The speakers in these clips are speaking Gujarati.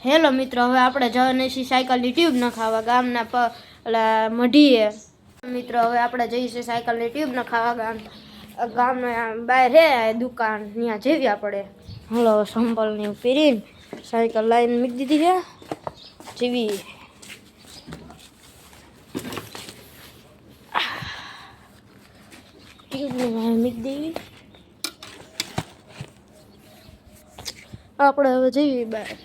હેલો મિત્રો, હવે આપણે જવાની છીએ સાયકલની ટ્યુબ નખાવા ગામના ઓલા મઢીએ. મિત્રો, હવે આપણે જઈશું સાયકલની ટ્યુબ નખાવા ગામના બહાર હે દુકાન, ત્યાં જઈએ આપણે. હાલો, સંભલની પહેરીને સાયકલ લાઈન મૂકી દીધી છે જેવી. ટ્યુબની લાઈન મૂકી દેવી. આપણે હવે જઈએ બહાર.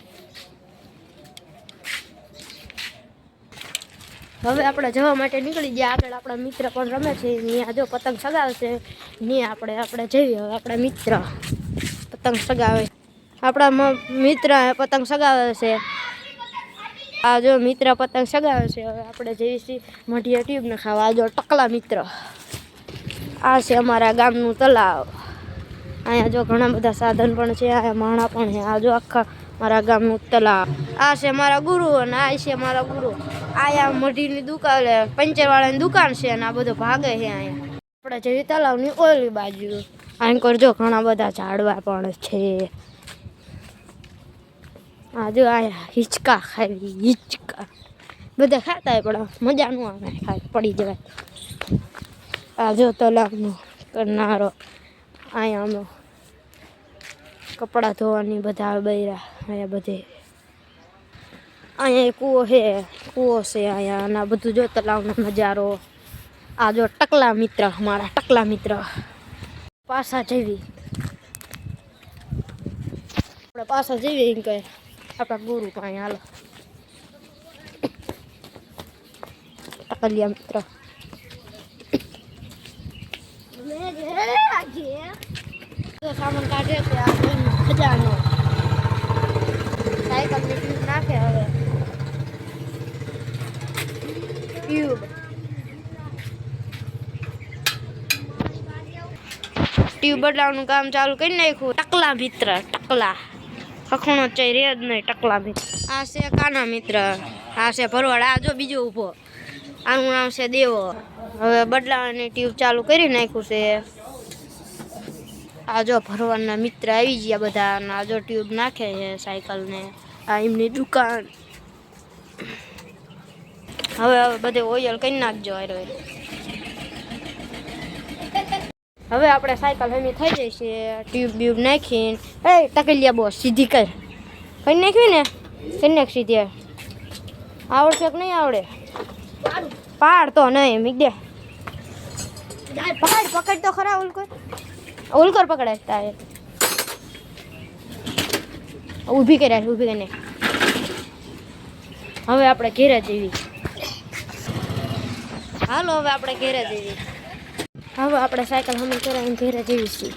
હવે આપણે જવા માટે નીકળી ગયા. આગળ આપણા મિત્ર પણ રમે છે, ત્યાં જો પતંગ સગાવશે ને આપણે જઈએ. હવે આપણા મિત્ર પતંગ સગાવે, આપણા મિત્ર પતંગ સગાવે છે. આ જો મિત્ર પતંગ સગાવે છે. હવે આપણે જઈશું મઢીએ ટ્યુબ નખાવા. આ જો ટકલા મિત્ર, આ છે અમારા ગામનું તલાવ. અહીંયા જો ઘણા બધા સાધન પણ છે, અહીંયા માણા પણ છે. આ જો આખા મારા ગામનું તલાવ. આ છે મારા ગુરુ અને આ છે મારા ગુરુ. આયા મઢીની દુકાન, પંચરવાળાની દુકાન છે અને આ બધો ભાગે છે. અહીંયા આપણે જેવી તલાવની ઓલી બાજુ અહીં કરજો ઘણા બધા ઝાડવા પણ છે. આ જો આયા હિંચકા ખાવી, હિંચકા બધા ખાતા હોય પણ મજા ન આવે, ખાય પડી જવાય. આ જો તલાવનો કરનારો, અહીંયા અમે કપડાં ધોવાની બધા બૈરા અહીંયા બધે. અહીંયા કૂવો છે, અહીંયા અને આ બધું જો તલાવનો નજારો. આ જો ટકલા મિત્ર, મારા ટકલા મિત્ર પાછા જેવી. આપણે પાછા જેવી એમ કહે આપણા ગુરુ પાસે. હાલો ટકલિયા મિત્ર. સામાન કાઢે છે આ ખજાનો. સાયકલ ની ટ્યુબ નાખે. હવે ટ્યુબ બદલાવવાનું કામ ચાલુ કરી નાખ્યું. ટકલા મિત્ર, ટકલા ખખણો ચાઈ રે જ નહીં. ટકલા મિત્ર. આ છે કાના મિત્ર, આ છે ભરવાડ. આ જો બીજો ઊભો, આનું નામ છે દેવો. હવે બદલાવાની ટ્યુબ ચાલુ કરી નાખ્યું છે. આ જો ભરવાડના મિત્ર આવી ગયા બધા અને આ જો ટ્યુબ નાખે છે સાયકલને. આ એમની દુકાન. હવે બધે ઓઇલ કરી નાખજો. હવે આપણે સાયકલ હમી થઈ જશે. ટ્યુબ બ્યુબ નાખીને ટકલિયા બોસ સીધી કરી નાખવી ને. કરી નાખ સીધી. આવડશે કે નહીં આવડે? પાડ તો નહીં મીક દે. પકડ પકડ તો ખરા. ઉલકર પકડાય તારે. ઊભી કર્યા, ઊભી કરીને. હવે આપણે ઘેરે જઈએ. હાલો હવે આપણે ઘેરે જઈએ. હવે આપણે સાયકલ હમી કરાવીને ઘેરે જઈએ છીએ.